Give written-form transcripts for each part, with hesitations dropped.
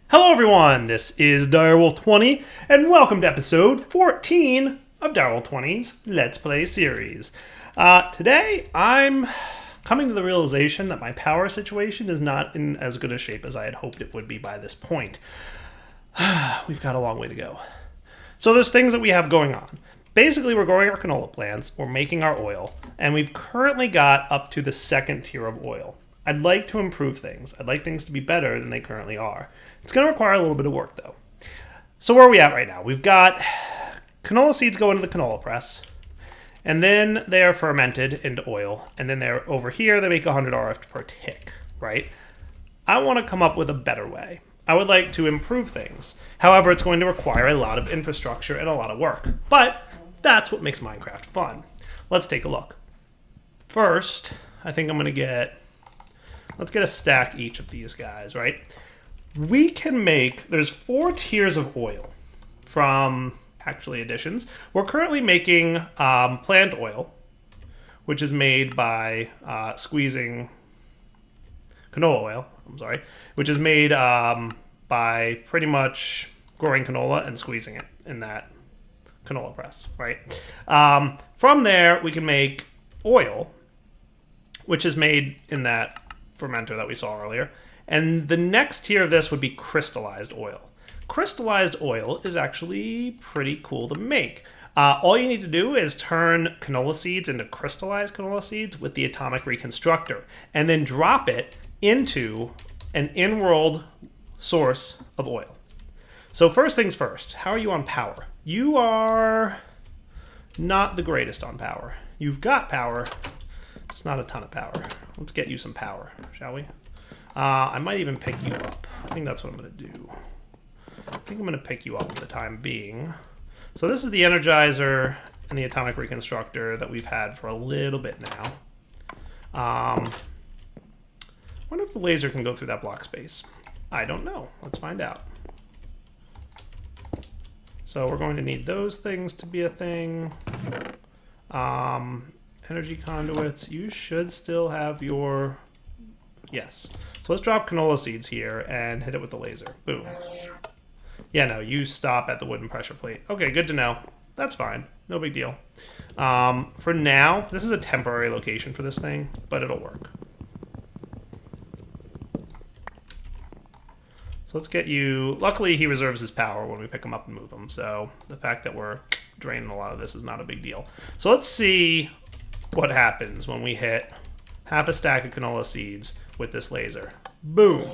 Hello everyone, this is Direwolf20, and welcome to episode 14 of Direwolf20's Let's Play series. Today, I'm coming to the realization that my power situation is not in as good a shape as I had hoped it would be by this point. We've got a long way to go. So there's things that we have going on. Basically, we're growing our canola plants, we're making our oil, and we've currently got up to the second tier of oil. I'd like to improve things. I'd like things to be better than they currently are. It's going to require a little bit of work, though. So where are we at right now? We've got canola seeds go into the canola press, and then they are fermented into oil, and then they're over here, they make 100 RF per tick, right? I want to come up with a better way. I would like to improve things. However, it's going to require a lot of infrastructure and a lot of work. But that's what makes Minecraft fun. Let's take a look. First, I think I'm going to get... Let's get a stack each of these guys, right? We can make... There's 4 tiers of oil from, actually, additions. We're currently making plant oil, which is made by squeezing... Canola oil, I'm sorry. Which is made by pretty much growing canola and squeezing it in that canola press, right? From there, we can make oil, which is made in that fermenter that we saw earlier. And the next tier of this would be crystallized oil. Crystallized oil is actually pretty cool to make. All you need to do is turn canola seeds into crystallized canola seeds with the atomic reconstructor, and then drop it into an in-world source of oil. So first things first, how are you on power? You are not the greatest on power. You've got power, just not a ton of power. Let's get you some power, shall we? I might even pick you up. I think that's what I'm going to do. I think I'm going to pick you up for the time being. So this is the Energizer and the Atomic Reconstructor that we've had for a little bit now. I wonder if the laser can go through that block space. I don't know. Let's find out. So we're going to need those things to be a thing. Energy conduits, you should still have your... Yes. So let's drop canola seeds here and hit it with the laser. Boom. Yeah, no, you stop at the wooden pressure plate. Okay, good to know. That's fine. No big deal. For now, this is a temporary location for this thing, but it'll work. So let's get you... Luckily, he reserves his power when we pick him up and move him, so the fact that we're draining a lot of this is not a big deal. So let's see what happens when we hit half a stack of canola seeds with this laser. Boom.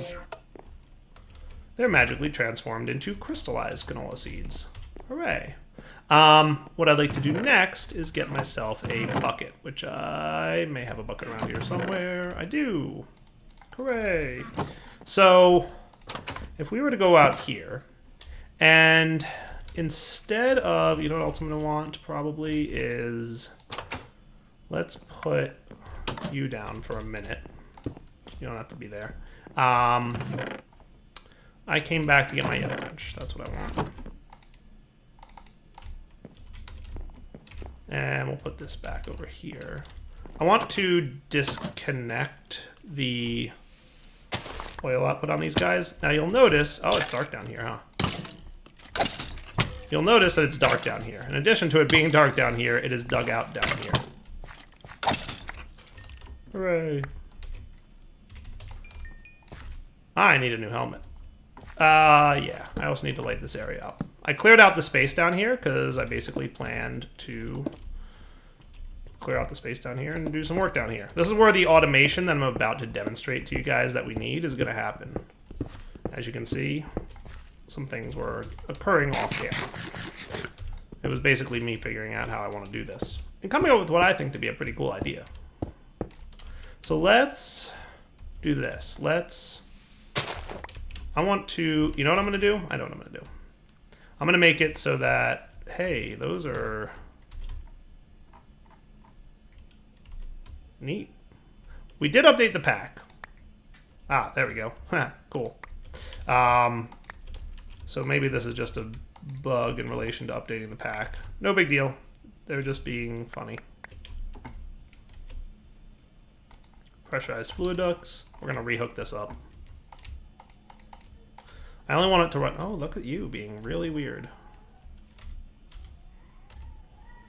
They're magically transformed into crystallized canola seeds. Hooray. What I'd like to do next is get myself a bucket, which I may have a bucket around here somewhere. I do. Hooray. So if we were to go out here and instead of, you know what else I'm going to want probably is, let's put you down for a minute. You don't have to be there. I came back to get my yellow wrench. That's what I want. And we'll put this back over here. I want to disconnect the oil output on these guys. Now you'll notice... Oh, it's dark down here, huh? You'll notice that it's dark down here. In addition to it being dark down here, it is dug out down here. Hooray. I need a new helmet. Yeah, I also need to light this area up. I cleared out the space down here because I basically planned to clear out the space down here and do some work down here. This is where the automation that I'm about to demonstrate to you guys that we need is going to happen. As you can see, some things were occurring off camera. It was basically me figuring out how I want to do this and coming up with what I think to be a pretty cool idea. So let's do this. I want to, you know what I'm going to do? I know what I'm going to do. I'm going to make it so that, hey, those are neat. We did update the pack. Ah, there we go. Cool. So maybe this is just a bug in relation to updating the pack. No big deal. They're just being funny. Pressurized fluid ducts. We're going to rehook this up. I only want it to run. Oh, look at you being really weird.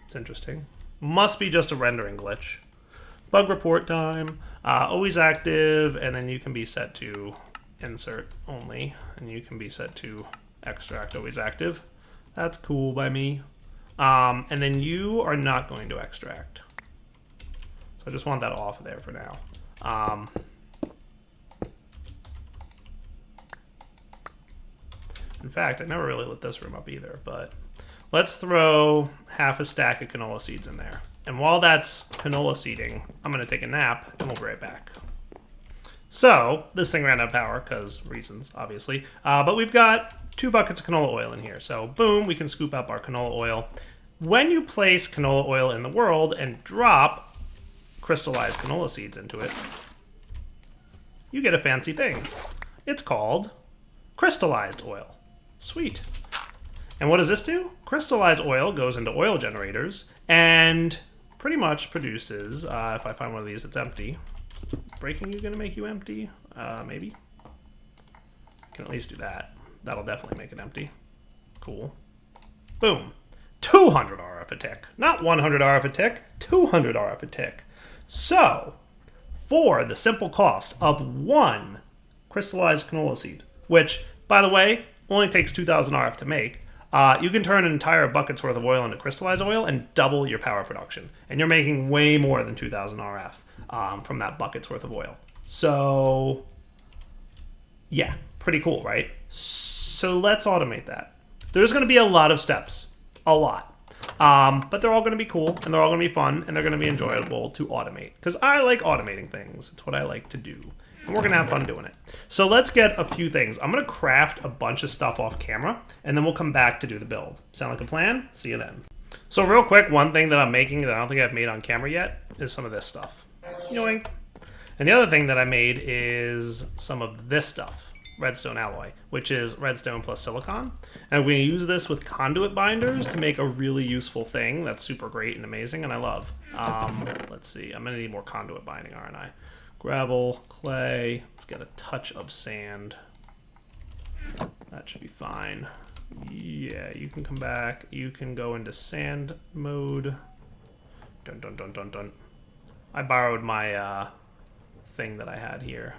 It's interesting. Must be just a rendering glitch. Bug report time. Always active, and then you can be set to insert only, and you can be set to extract always active. That's cool by me. And then you are not going to extract. So I just want that off of there for now. In fact, I never really lit this room up either, but let's throw half a stack of canola seeds in there. And while that's canola seeding, I'm going to take a nap, and we'll be right back. So, this thing ran out of power, because reasons, obviously. But we've got 2 buckets of canola oil in here. So, boom, we can scoop up our canola oil. When you place canola oil in the world and drop crystallized canola seeds into it, you get a fancy thing. It's called crystallized oil. Sweet. And what does this do? Crystallized oil goes into oil generators and pretty much produces, if I find one of these that's empty. Breaking you gonna make you empty? Maybe. Can at least do that. That'll definitely make it empty. Cool. Boom. 200 RF a tick. Not 100 RF a tick, 200 RF a tick. So, for the simple cost of 1 crystallized canola seed, which, by the way, only takes 2,000 RF to make, you can turn an entire bucket's worth of oil into crystallized oil and double your power production. And you're making way more than 2,000 RF from that bucket's worth of oil. So, yeah, pretty cool, right? So let's automate that. There's going to be a lot of steps. A lot. But they're all going to be cool, and they're all going to be fun, and they're going to be enjoyable to automate. Because I like automating things. It's what I like to do. And we're going to have fun doing it. So let's get a few things. I'm going to craft a bunch of stuff off camera, and then we'll come back to do the build. Sound like a plan? See you then. So real quick, one thing that I'm making that I don't think I've made on camera yet is some of this stuff. Yoink. And the other thing that I made is some of this stuff. Redstone alloy, which is redstone plus silicon. And we're going to use this with conduit binders to make a really useful thing that's super great and amazing, and I love. Let's see, I'm going to need more conduit binding, aren't I? Gravel, clay, let's get a touch of sand. That should be fine. Yeah, you can come back. You can go into sand mode. Dun dun dun dun dun. I borrowed my thing that I had here.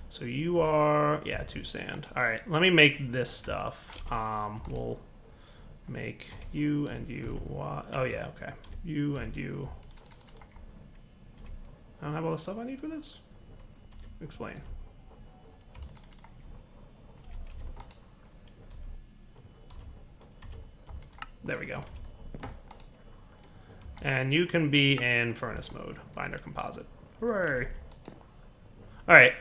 So you are, yeah, 2 sand. All right, let me make this stuff. We'll make you and you. Oh yeah, okay. You and you. I don't have all the stuff I need for this? Explain. There we go. And you can be in furnace mode, binder composite. Hooray. All right,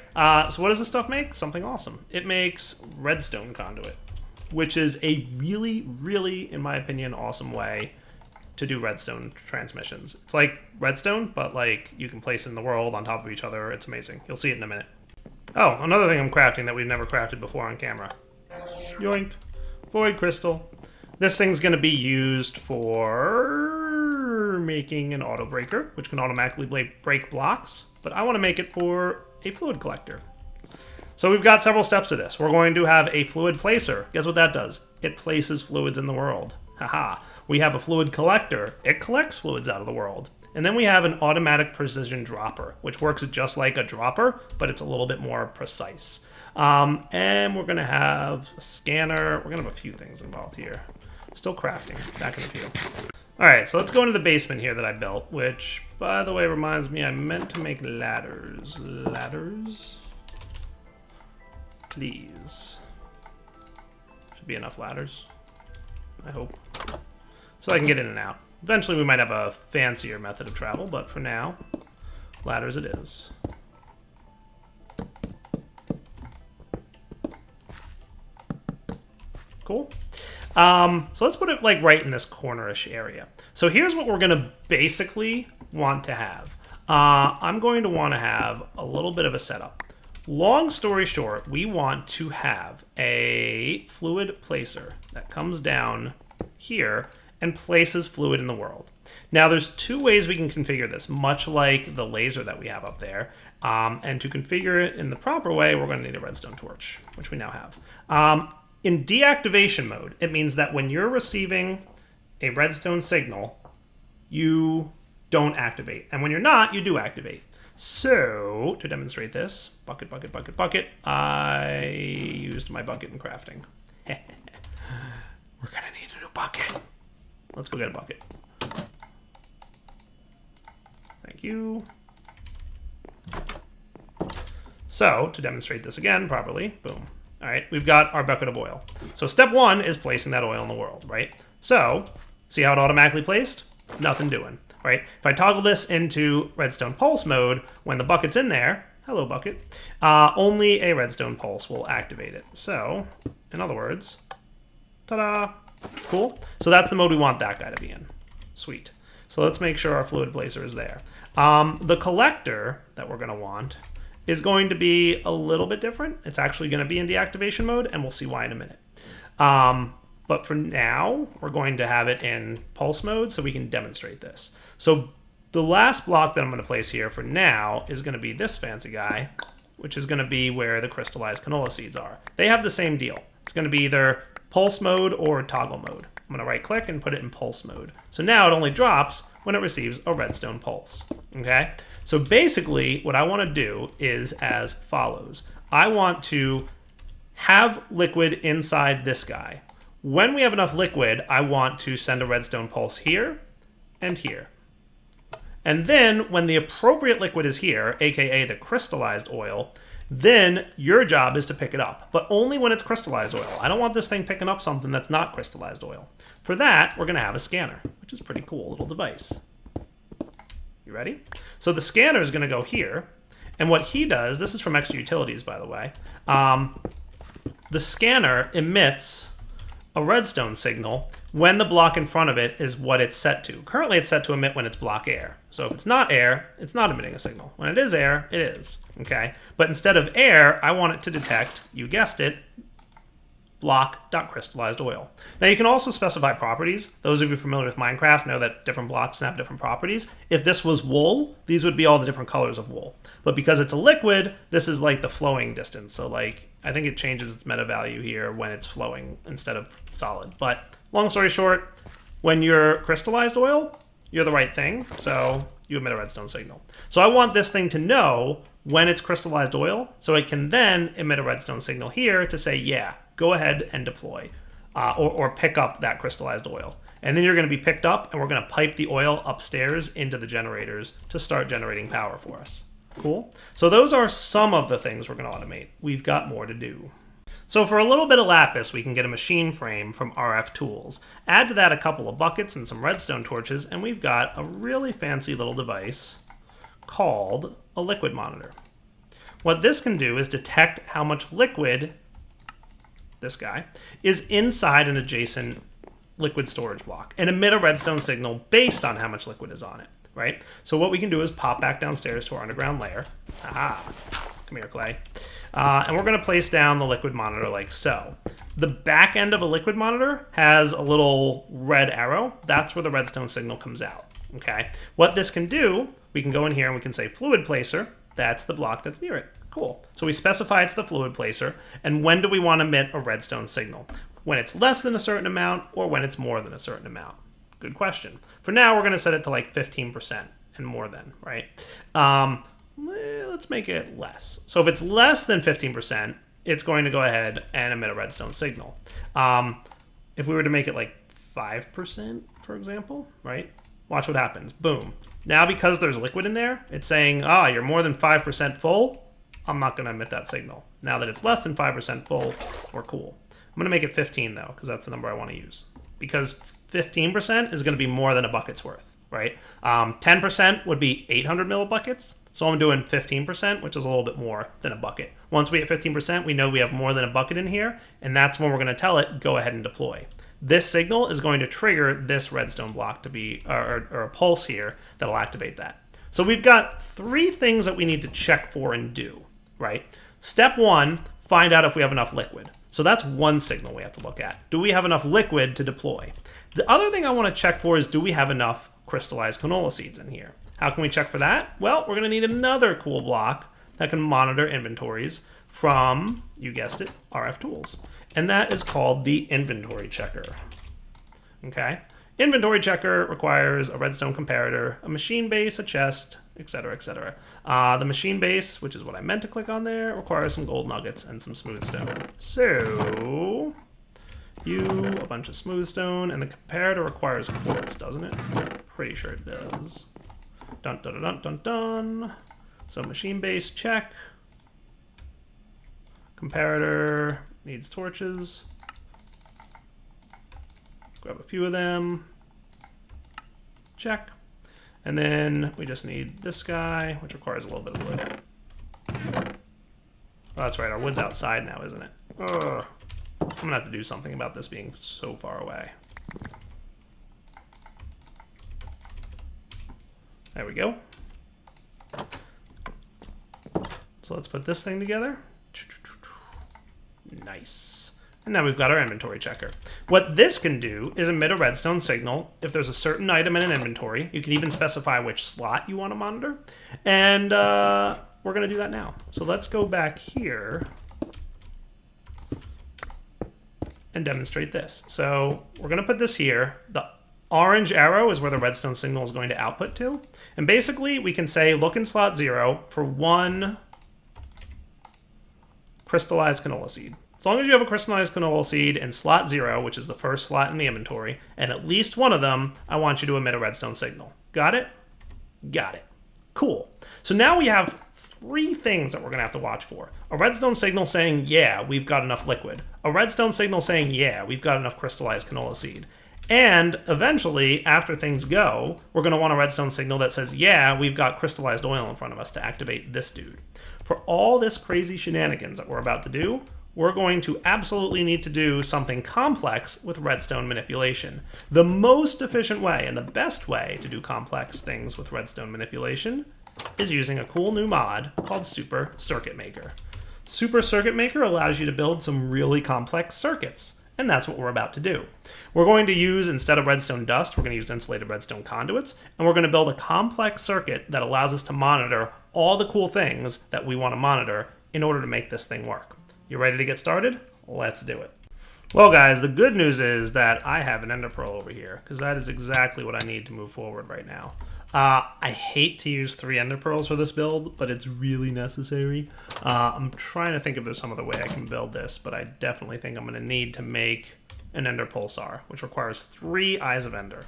so what does this stuff make? Something awesome. It makes redstone conduit, which is a really, really, in my opinion, awesome way to do redstone transmissions. It's like redstone, but like you can place it in the world on top of each other. It's amazing. You'll see it in a minute. Oh, another thing I'm crafting that we've never crafted before on camera. Yoink. Void crystal. This thing's going to be used for making an auto breaker, which can automatically break blocks, but I want to make it for a fluid collector. So we've got several steps to this. We're going to have a fluid placer. Guess what that does? It places fluids in the world. Haha. We have a fluid collector. It collects fluids out of the world. And then we have an automatic precision dropper, which works just like a dropper, but it's a little bit more precise. And we're going to have a scanner. We're going to have a few things involved here. Still crafting. Back in a few. All right, so let's go into the basement here that I built, which, by the way, reminds me I meant to make ladders. Ladders? Please. Should be enough ladders, I hope. So I can get in and out. Eventually we might have a fancier method of travel, but for now, ladders it is. Cool. So let's put it like right in this cornerish area. So here's what we're gonna basically want to have. I'm going to want to have a little bit of a setup. Long story short, we want to have a fluid placer that comes down here and places fluid in the world. Now there's 2 ways we can configure this, much like the laser that we have up there. And to configure it in the proper way, we're going to need a redstone torch, which we now have. In deactivation mode, it means that when you're receiving a redstone signal, you don't activate. And when you're not, you do activate. So, to demonstrate this, bucket, bucket, bucket, bucket, I used my bucket in crafting. We're gonna need a new bucket. Let's go get a bucket. Thank you. So, to demonstrate this again properly, boom. All right, we've got our bucket of oil. So step 1 is placing that oil in the world, right? So, see how it automatically placed? Nothing doing, right? If I toggle this into redstone pulse mode, when the bucket's in there, hello bucket, only a redstone pulse will activate it. So, in other words, ta-da, cool. So that's the mode we want that guy to be in. Sweet. So let's make sure our fluid placer is there. The collector that we're gonna want is going to be a little bit different. It's actually gonna be in deactivation mode, and we'll see why in a minute. But for now, we're going to have it in pulse mode so we can demonstrate this. So the last block that I'm gonna place here for now is gonna be this fancy guy, which is gonna be where the crystallized canola seeds are. They have the same deal. It's gonna be either pulse mode or toggle mode. I'm gonna right click and put it in pulse mode. So now it only drops when it receives a redstone pulse, okay? So basically what I wanna do is as follows. I want to have liquid inside this guy. When we have enough liquid, I want to send a redstone pulse here and here. And then when the appropriate liquid is here, AKA the crystallized oil, then your job is to pick it up, but only when it's crystallized oil. I don't want this thing picking up something that's not crystallized oil. For that, we're gonna have a scanner, which is a pretty cool little device. You ready? So the scanner is gonna go here, and what he does, this is from Extra Utilities, by the way, the scanner emits a redstone signal when the block in front of it is what it's set to. Currently it's set to emit when it's block air. So if it's not air, it's not emitting a signal. When it is air, it is, okay? But instead of air, I want it to detect, you guessed it, block.crystallized oil. Now you can also specify properties. Those of you familiar with Minecraft know that different blocks have different properties. If this was wool, these would be all the different colors of wool. But because it's a liquid, this is like the flowing distance. So like, I think it changes its meta value here when it's flowing instead of solid. But long story short, when you're crystallized oil, you're the right thing. So you emit a redstone signal. So I want this thing to know when it's crystallized oil, so it can then emit a redstone signal here to say, yeah, go ahead and deploy, or pick up that crystallized oil. And then you're gonna be picked up, and we're gonna pipe the oil upstairs into the generators to start generating power for us. Cool? So those are some of the things we're gonna automate. We've got more to do. So for a little bit of lapis, we can get a machine frame from RF Tools. Add to that a couple of buckets and some redstone torches, and we've got a really fancy little device called a liquid monitor. What this can do is detect how much liquid, this guy, is inside an adjacent liquid storage block and emit a redstone signal based on how much liquid is on it, right? So what we can do is pop back downstairs to our underground layer. Aha, come here, Clay. And we're gonna place down the liquid monitor like so. The back end of a liquid monitor has a little red arrow. That's where the redstone signal comes out, okay? What this can do, we can go in here and we can say fluid placer. That's the block that's near it. Cool. So we specify it's the fluid placer. And when do we want to emit a redstone signal? When it's less than a certain amount or when it's more than a certain amount? Good question. For now, we're going to set it to like 15% and more than, right? Let's make it less. So if it's less than 15%, it's going to go ahead and emit a redstone signal. If we were to make it like 5%, for example, right? Watch what happens. Boom. Now because there's liquid in there, it's saying, you're more than 5% full. I'm not going to emit that signal. Now that it's less than 5% full, we're cool. I'm going to make it 15 though, because that's the number I want to use. Because 15% is going to be more than a bucket's worth, right? 10% would be 800 millibuckets. So I'm doing 15%, which is a little bit more than a bucket. Once we hit 15%, we know we have more than a bucket in here, and that's when we're going to tell it, go ahead and deploy. This signal is going to trigger this redstone block to be, or a pulse here that'll activate that. So we've got 3 things that we need to check for and do, right? Step 1, find out if we have enough liquid. So that's one signal we have to look at. Do we have enough liquid to deploy? The other thing I want to check for is, do we have enough crystallized canola seeds in here? How can we check for that? Well, we're going to need another cool block that can monitor inventories from, you guessed it, RF Tools. and that is called the inventory checker. Okay? Inventory checker requires a redstone comparator, a machine base, a chest, etc., etc. The machine base, which is what I meant to click on there, requires some gold nuggets and some smooth stone. So, a bunch of smooth stone, and the comparator requires quartz, doesn't it? Pretty sure it does. Dun dun dun dun dun. So machine base, check. Comparator needs torches. Grab a few of them. Check. And then we just need this guy, which requires a little bit of wood. Oh, that's right, our wood's outside now, isn't it? Ugh. I'm gonna have to do something about this being so far away. There we go. So let's put this thing together. Nice. And now we've got our inventory checker. What this can do is emit a redstone signal if there's a certain item in an inventory. You can even specify which slot you want to monitor. And we're going to do that now. So let's go back here and demonstrate this. So we're going to put this here. The orange arrow is where the redstone signal is going to output to. And basically, we can say look in slot 0 for 1 crystallized canola seed. As long as you have a crystallized canola seed in slot 0, which is the first slot in the inventory, and at least one of them, I want you to emit a redstone signal. Got it? Got it. Cool. So now we have 3 things that we're going to have to watch for. A redstone signal saying, yeah, we've got enough liquid. A redstone signal saying, yeah, we've got enough crystallized canola seed. And eventually, after things go, we're going to want a redstone signal that says, yeah, we've got crystallized oil in front of us to activate this dude. For all this crazy shenanigans that we're about to do, we're going to absolutely need to do something complex with redstone manipulation. The most efficient way and the best way to do complex things with redstone manipulation is using a cool new mod called Super Circuit Maker. Super Circuit Maker allows you to build some really complex circuits, and that's what we're about to do. We're going to use, instead of redstone dust, we're going to use insulated redstone conduits, and we're going to build a complex circuit that allows us to monitor all the cool things that we want to monitor in order to make this thing work. You ready to get started? Let's do it. Well, guys, the good news is that I have an ender pearl over here, because that is exactly what I need to move forward right now. I hate to use 3 ender pearls for this build, but it's really necessary. I'm trying to think if there's some other way I can build this, but I definitely think I'm going to need to make an ender pulsar, which requires 3 eyes of ender.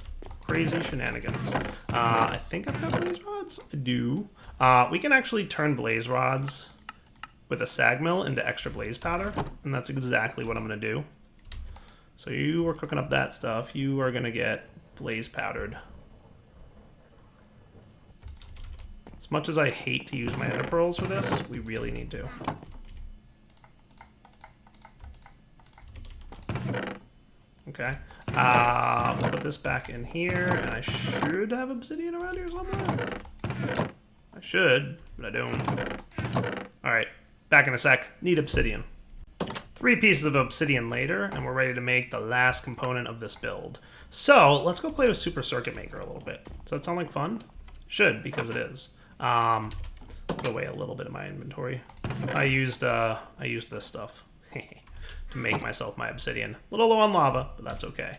Crazy shenanigans. I think I've got blaze rods. I do. We can actually turn blaze rods with a sag mill into extra blaze powder, and that's exactly what I'm going to do. So you are cooking up that stuff. You are going to get blaze powdered. As much as I hate to use my ender pearls for this, we really need to. Okay. We'll put this back in here, and I should have obsidian around here somewhere. I should, but I don't. All right. Back in a sec. Need obsidian. 3 pieces of obsidian later, and we're ready to make the last component of this build. So let's go play with Super Circuit Maker a little bit. Does that sound like fun? Should, because it is. Put away a little bit of my inventory. I used this stuff to make myself my obsidian. A little low on lava, but that's okay.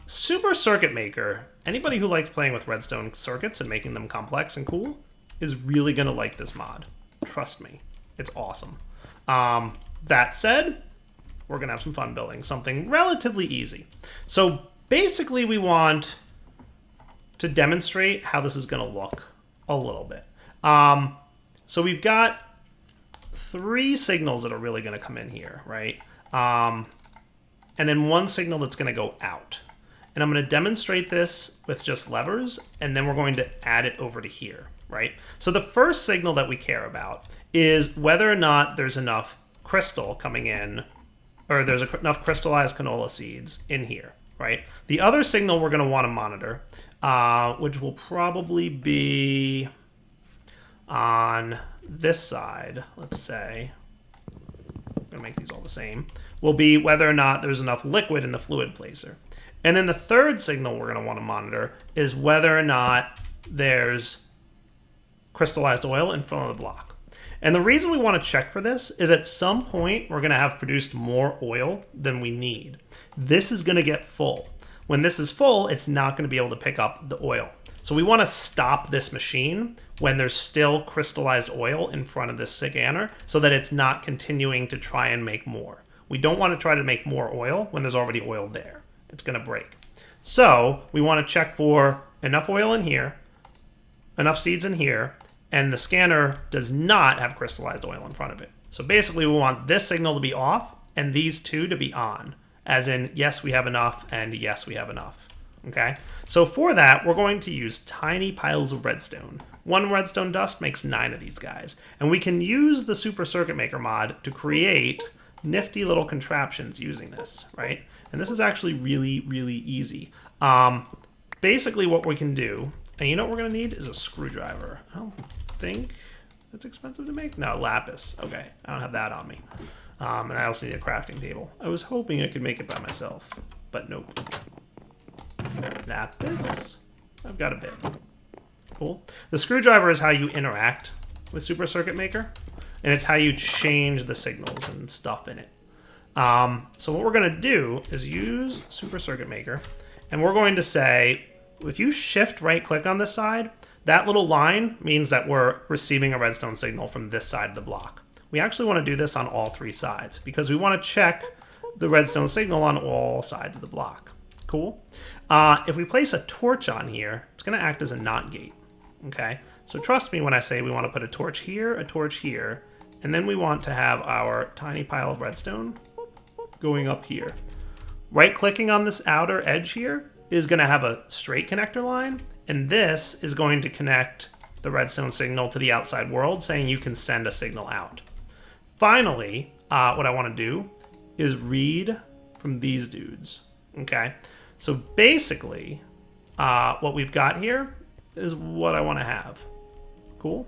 Super Circuit Maker. Anybody who likes playing with redstone circuits and making them complex and cool is really gonna like this mod. Trust me. It's awesome. That said, we're going to have some fun building something relatively easy. So basically we want to demonstrate how this is going to look a little bit. So we've got 3 signals that are really going to come in here, right? And then 1 signal that's going to go out. And I'm going to demonstrate this with just levers, and then we're going to add it over to here, right? So the first signal that we care about is whether or not there's enough crystal coming in, or there's enough crystallized canola seeds in here, right? The other signal we're going to want to monitor, which will probably be on this side, let's say, I'm going to make these all the same, will be whether or not there's enough liquid in the fluid placer. And then the third signal we're going to want to monitor is whether or not there's crystallized oil in front of the block. And the reason we want to check for this is at some point we're going to have produced more oil than we need. This is going to get full. When this is full, it's not going to be able to pick up the oil. So we want to stop this machine when there's still crystallized oil in front of this scanner so that it's not continuing to try and make more. We don't want to try to make more oil when there's already oil there. It's going to break. So we want to check for enough oil in here, enough seeds in here, and the scanner does not have crystallized oil in front of it. So basically we want this signal to be off and these two to be on, as in yes, we have enough and yes, we have enough. Okay, so for that, we're going to use tiny piles of redstone. 1 redstone dust makes 9 of these guys. And we can use the Super Circuit Maker mod to create nifty little contraptions using this, right? And this is actually really, really easy. Basically what we can do, and you know what we're gonna need is a screwdriver. I don't think it's expensive to make. No, lapis. Okay, I don't have that on me. And I also need a crafting table. I was hoping I could make it by myself, but nope. Lapis. I've got a bit. Cool. The screwdriver is how you interact with Super Circuit Maker, and it's how you change the signals and stuff in it. So what we're going to do is use Super Circuit Maker, and we're going to say, if you shift right-click on this side, that little line means that we're receiving a redstone signal from this side of the block. We actually want to do this on all 3 sides, because we want to check the redstone signal on all sides of the block. Cool. If we place a torch on here, it's going to act as a NOT gate. Okay, so trust me when I say we want to put a torch here, and then we want to have our tiny pile of redstone going up here. Right-clicking on this outer edge here is going to have a straight connector line, and this is going to connect the redstone signal to the outside world, saying you can send a signal out. Finally, what I want to do is read from these dudes. Okay, so basically, what we've got here is what I want to have. Cool.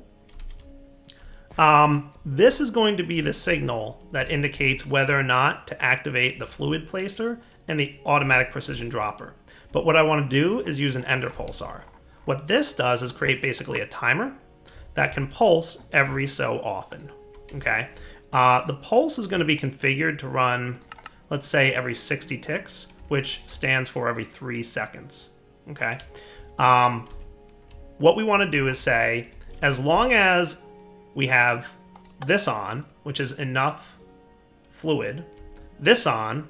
This is going to be the signal that indicates whether or not to activate the fluid placer and the automatic precision dropper. But what I want to do is use an ender pulsar. What this does is create basically a timer that can pulse every so often. Okay, the pulse is going to be configured to run, let's say, every 60 ticks, which stands for every 3 seconds. Okay. What we want to do is say, as long as we have this on, which is enough fluid, this on,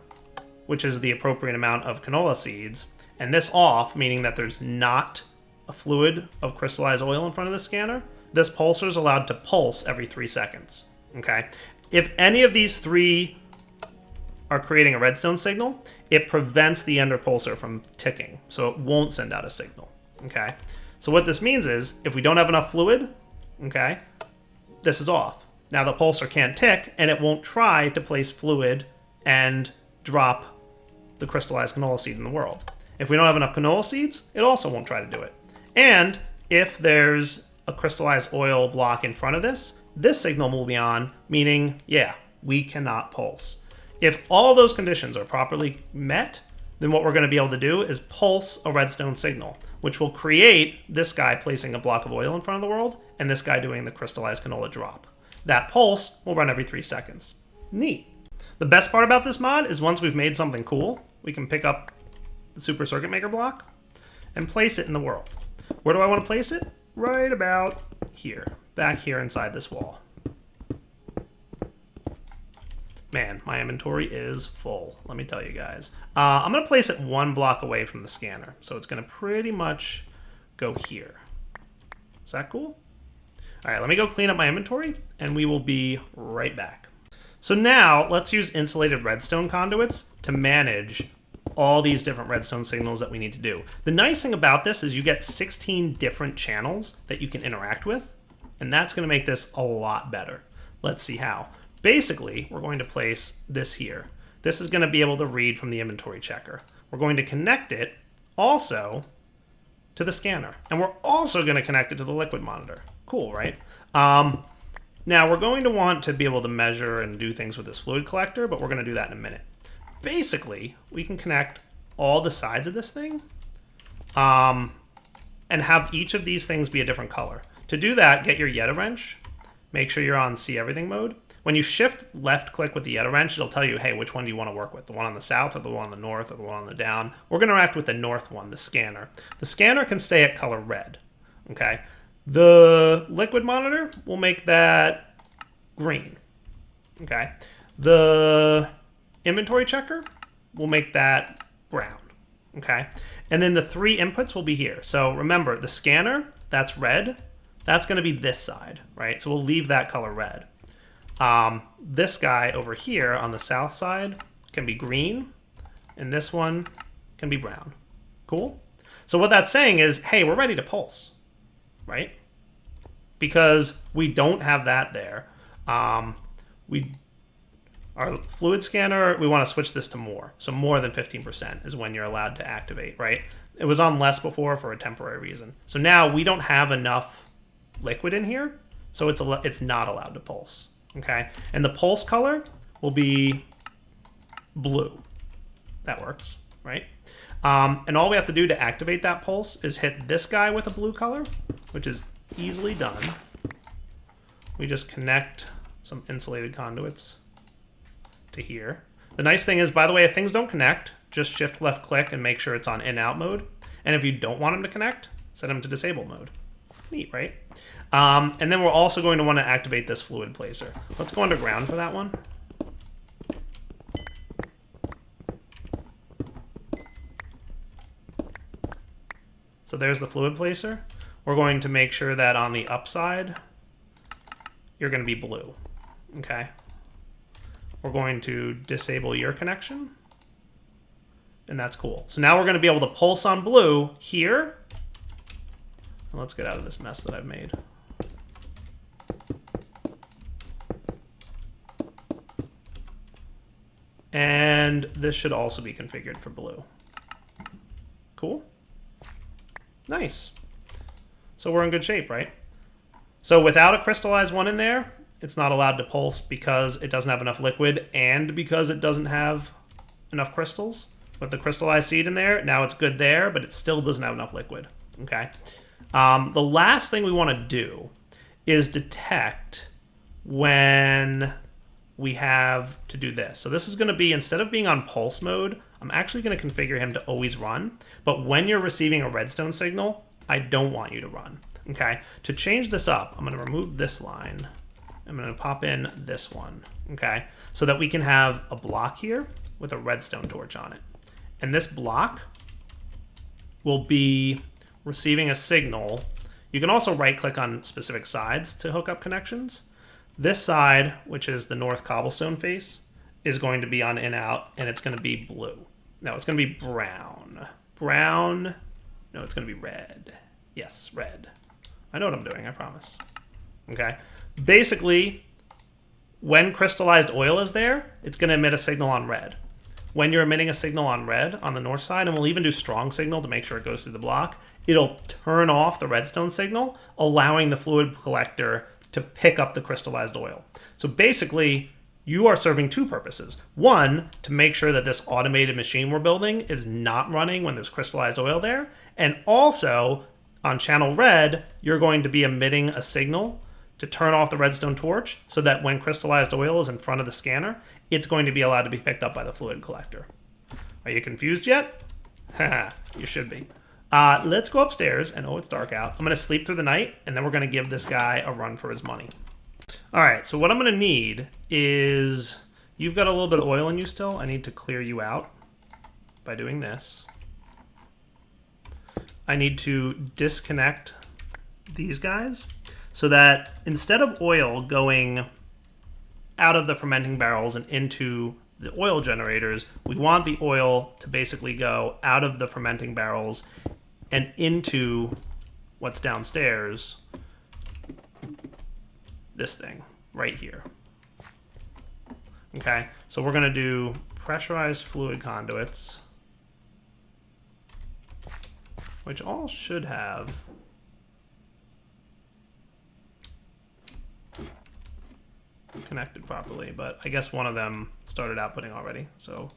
which is the appropriate amount of canola seeds, and this off, meaning that there's not a fluid of crystallized oil in front of the scanner, this pulsar is allowed to pulse every 3 seconds. Okay. If any of these 3 are creating a redstone signal, it prevents the ender pulsar from ticking, so it won't send out a signal. Okay. So what this means is, if we don't have enough fluid, okay, this is off. Now the pulsar can't tick, and it won't try to place fluid and drop the crystallized canola seed in the world. If we don't have enough canola seeds, it also won't try to do it. And if there's a crystallized oil block in front of this signal will be on, meaning, yeah, we cannot pulse. If all those conditions are properly met, then what we're going to be able to do is pulse a redstone signal, which will create this guy placing a block of oil in front of the world, and this guy doing the crystallized canola drop. That pulse will run every 3 seconds. Neat. The best part about this mod is once we've made something cool, we can pick up the Super Circuit Maker block and place it in the world. Where do I want to place it? Right about here, back here inside this wall. Man, my inventory is full, let me tell you guys. I'm going to place it 1 block away from the scanner, so it's going to pretty much go here. Is that cool? All right, let me go clean up my inventory, and we will be right back. So now, let's use insulated redstone conduits to manage all these different redstone signals that we need to do. The nice thing about this is you get 16 different channels that you can interact with, and that's going to make this a lot better. Let's see how. Basically, we're going to place this here. This is going to be able to read from the inventory checker. We're going to connect it also to the scanner, and we're also going to connect it to the liquid monitor. Cool, right? Now, we're going to want to be able to measure and do things with this fluid collector, but we're going to do that in a minute. Basically, we can connect all the sides of this thing and have each of these things be a different color. To do that, get your Yeta wrench make sure you're on see everything mode. When you shift left click with the Yeta wrench, it'll tell you, hey, which one do you want to work with? The one on the south or the one on the north or the one on the down? We're going to interact with the north one, the scanner. The scanner can stay at color red, okay? The liquid monitor will make that green, okay? The inventory checker will make that brown, okay? And then the 3 inputs will be here. So remember, the scanner, that's red. That's going to be this side, right? So we'll leave that color red. This guy over here on the south side can be green, and this one can be brown. Cool? So what that's saying is, hey, we're ready to pulse, right? Because we don't have that there. Our fluid scanner, we want to switch this to more. So more than 15% is when you're allowed to activate, right? It was on less before for a temporary reason. So now we don't have enough liquid in here, so it's not allowed to pulse. Okay, and the pulse color will be blue. That works, right? And all we have to do to activate that pulse is hit this guy with a blue color, which is easily done. We just connect some insulated conduits to here. The nice thing is, by the way, if things don't connect, just shift left click and make sure it's on in-out mode. And if you don't want them to connect, set them to disable mode. Neat, right? And then we're also going to want to activate this fluid placer. Let's go underground for that one. So there's the fluid placer. We're going to make sure that on the upside, you're going to be blue. Okay. We're going to disable your connection. And that's cool. So now we're going to be able to pulse on blue here. And let's get out of this mess that I've made. And this should also be configured for blue. Cool. Nice. So we're in good shape, right? So without a crystallized one in there, it's not allowed to pulse because it doesn't have enough liquid and because it doesn't have enough crystals. With the crystallized seed in there, now it's good there, but it still doesn't have enough liquid. Okay. The last thing we want to do is detect when we have to do this. So this is going to be, instead of being on pulse mode, I'm actually going to configure him to always run. But when you're receiving a redstone signal, I don't want you to run. Okay. To change this up, I'm going to remove this line. I'm going to pop in this one. Okay. So that we can have a block here with a redstone torch on it. And this block will be receiving a signal. You can also right click on specific sides to hook up connections. This side, which is the north cobblestone face, is going to be on in out, and it's going to be blue. No, it's going to be brown. Brown. No, it's going to be red. Yes, red. I know what I'm doing, I promise. Okay. Basically, when crystallized oil is there, it's going to emit a signal on red. When you're emitting a signal on red on the north side, and we'll even do strong signal to make sure it goes through the block, it'll turn off the redstone signal, allowing the fluid collector to pick up the crystallized oil. So basically, you are serving two purposes. One, to make sure that this automated machine we're building is not running when there's crystallized oil there. And also, on channel red, you're going to be emitting a signal to turn off the redstone torch so that when crystallized oil is in front of the scanner, it's going to be allowed to be picked up by the fluid collector. Are you confused yet? Haha, you should be. Let's go upstairs, and oh, it's dark out. I'm going to sleep through the night, and then we're going to give this guy a run for his money. All right, so what I'm going to need is, you've got a little bit of oil in you still. I need to clear you out by doing this. I need to disconnect these guys so that instead of oil going out of the fermenting barrels and into the oil generators, we want the oil to basically go out of the fermenting barrels and into what's downstairs, this thing right here. Okay, so we're going to do pressurized fluid conduits, which all should have connected properly, but I guess one of them started outputting already, so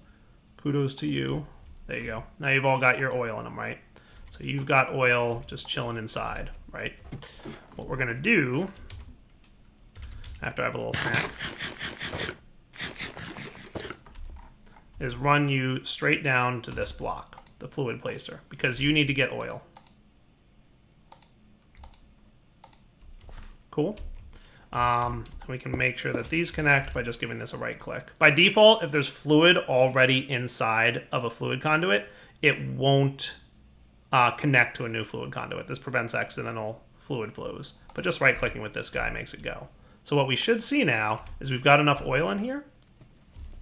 kudos to you. There you go. Now you've all got your oil in them, right? So you've got oil just chilling inside, right? What we're going to do after I have a little snack, is run you straight down to this block, the fluid placer, because you need to get oil. Cool. We can make sure that these connect by just giving this a right click. By default, if there's fluid already inside of a fluid conduit, it won't connect to a new fluid conduit. This prevents accidental fluid flows. But just right clicking with this guy makes it go. So what we should see now is we've got enough oil in here.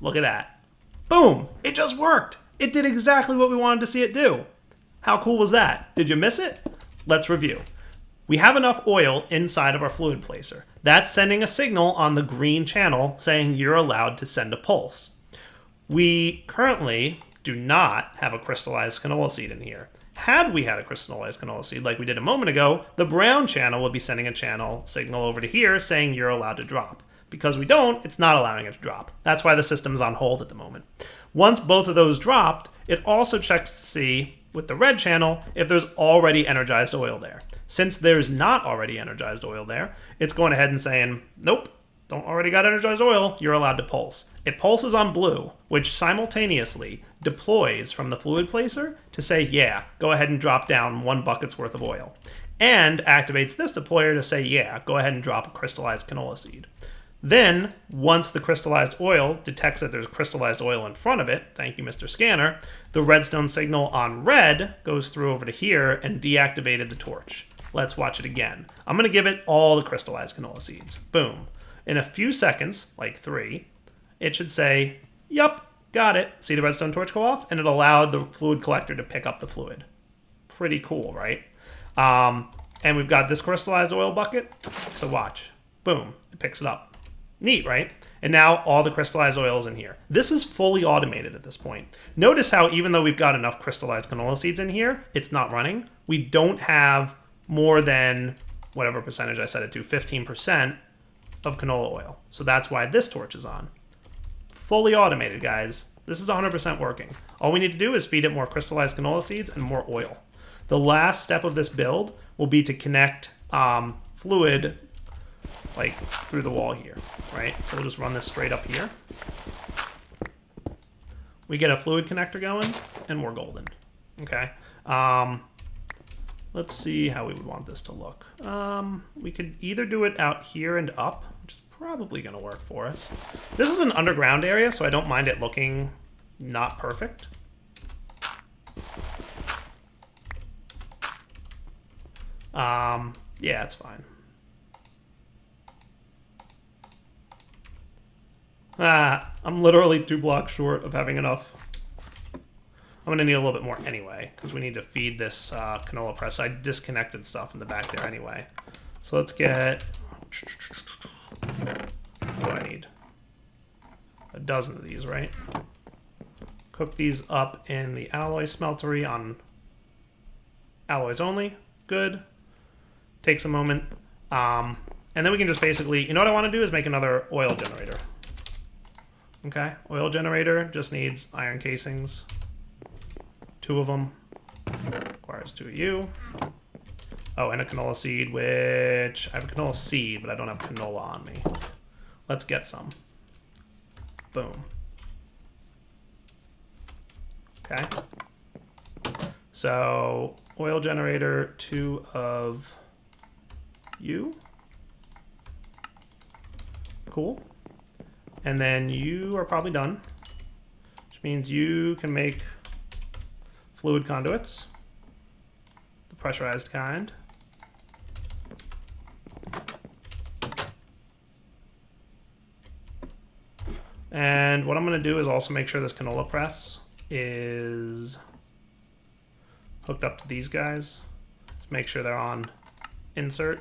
Look at that. Boom! It just worked! It did exactly what we wanted to see it do. How cool was that? Did you miss it? Let's review. We have enough oil inside of our fluid placer. That's sending a signal on the green channel saying you're allowed to send a pulse. We currently do not have a crystallized canola seed in here. Had we had a crystallized canola seed like we did a moment ago, the brown channel would be sending a channel signal over to here saying you're allowed to drop. Because we don't, it's not allowing it to drop. That's why the system's on hold at the moment. Once both of those dropped, it also checks to see with the red channel if there's already energized oil there. Since there's not already energized oil there, it's going ahead and saying, nope, don't already got energized oil, you're allowed to pulse. It pulses on blue, which simultaneously deploys from the fluid placer to say, yeah, go ahead and drop down 1 bucket's worth of oil. And activates this deployer to say, yeah, go ahead and drop a crystallized canola seed. Then, once the crystallized oil detects that there's crystallized oil in front of it, thank you, Mr. Scanner, the redstone signal on red goes through over to here and deactivated the torch. Let's watch it again. I'm going to give it all the crystallized canola seeds. Boom. In a few seconds, like 3, it should say, yup, got it. See the redstone torch go off? And it allowed the fluid collector to pick up the fluid. Pretty cool, right? And we've got this crystallized oil bucket. So watch. Boom. It picks it up. Neat, right? And now all the crystallized oil is in here. This is fully automated at this point. Notice how even though we've got enough crystallized canola seeds in here, it's not running. We don't have more than whatever percentage I set it to, 15% of canola oil. So that's why this torch is on. Fully automated, guys. This is 100% working. All we need to do is feed it more crystallized canola seeds and more oil. The last step of this build will be to connect fluid like through the wall here, right? So we'll just run this straight up here. We get a fluid connector going, and we're golden. Okay. Let's see how we would want this to look. We could either do it out here and up, which is probably going to work for us. This is an underground area, so I don't mind it looking not perfect. Yeah, it's fine. I'm literally 2 blocks short of having enough. I'm going to need a little bit more anyway, because we need to feed this canola press. I disconnected stuff in the back there anyway. So let's get... What do I need? A dozen of these, right? Cook these up in the alloy smeltery on alloys only. Good. Takes a moment. And then we can just basically... You know what I want to do is make another oil generator. Okay, oil generator just needs iron casings. 2 of them. Requires 2 of you. Oh, and a canola seed, which... I have a canola seed, but I don't have canola on me. Let's get some. Boom. Okay. So, oil generator, 2 of you. Cool. And then you are probably done, which means you can make fluid conduits, the pressurized kind. And what I'm going to do is also make sure this canola press is hooked up to these guys. Let's make sure they're on insert.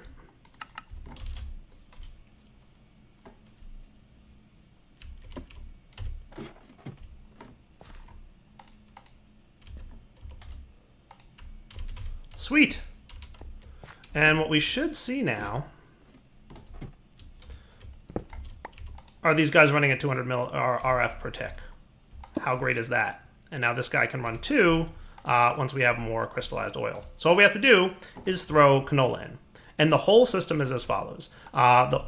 Sweet. And what we should see now are these guys running at 200 mil RF per tick. How great is that? And now this guy can run 2 once we have more crystallized oil. So all we have to do is throw canola in. And the whole system is as follows. The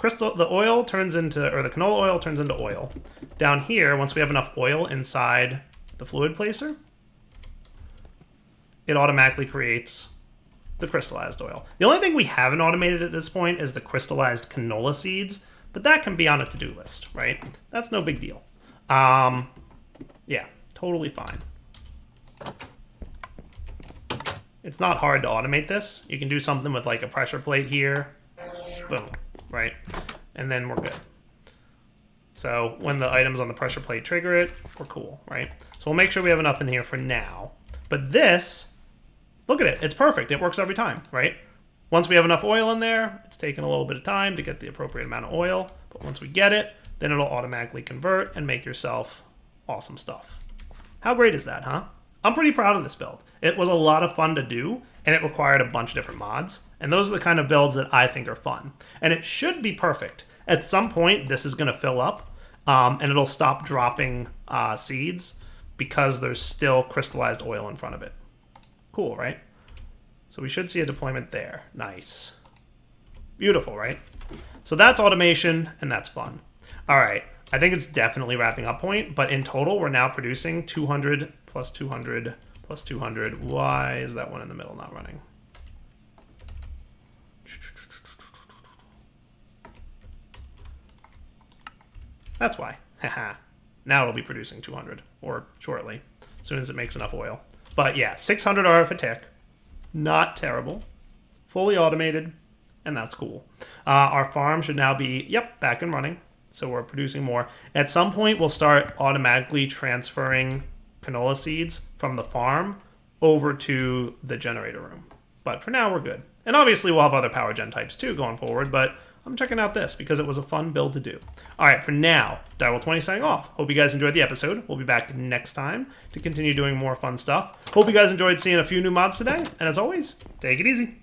the oil turns into, or the canola oil turns into oil. Down here, once we have enough oil inside the fluid placer, it automatically creates the crystallized oil. The only thing we haven't automated at this point is the crystallized canola seeds, but that can be on a to-do list, right? That's no big deal. Yeah, totally fine. It's not hard to automate this. You can do something with like a pressure plate here. Boom, right? And then we're good. So when the items on the pressure plate trigger it, we're cool, right? So we'll make sure we have enough in here for now. But this, look at it, it's perfect. It works every time, right? Once we have enough oil in there, it's taking a little bit of time to get the appropriate amount of oil. But once we get it, then it'll automatically convert and make yourself awesome stuff. How great is that, huh? I'm pretty proud of this build. It was a lot of fun to do, and it required a bunch of different mods. And those are the kind of builds that I think are fun. And it should be perfect. At some point, this is going to fill up, and it'll stop dropping seeds because there's still crystallized oil in front of it. Cool, right? So we should see a deployment there. Nice. Beautiful, right? So that's automation, and that's fun. All right. I think it's definitely wrapping up point, but in total, we're now producing 200 plus 200 plus 200. Why is that one in the middle not running? That's why. Haha. Now it'll be producing 200, or shortly, as soon as it makes enough oil. But yeah, 600 RF a tick. Not terrible. Fully automated, and that's cool. Our farm should now be, yep, back and running. So we're producing more. At some point, we'll start automatically transferring canola seeds from the farm over to the generator room. But for now, we're good. And obviously, we'll have other power gen types too going forward, but I'm checking out this because it was a fun build to do. All right, for now, Direwolf20 signing off. Hope you guys enjoyed the episode. We'll be back next time to continue doing more fun stuff. Hope you guys enjoyed seeing a few new mods today. And as always, take it easy.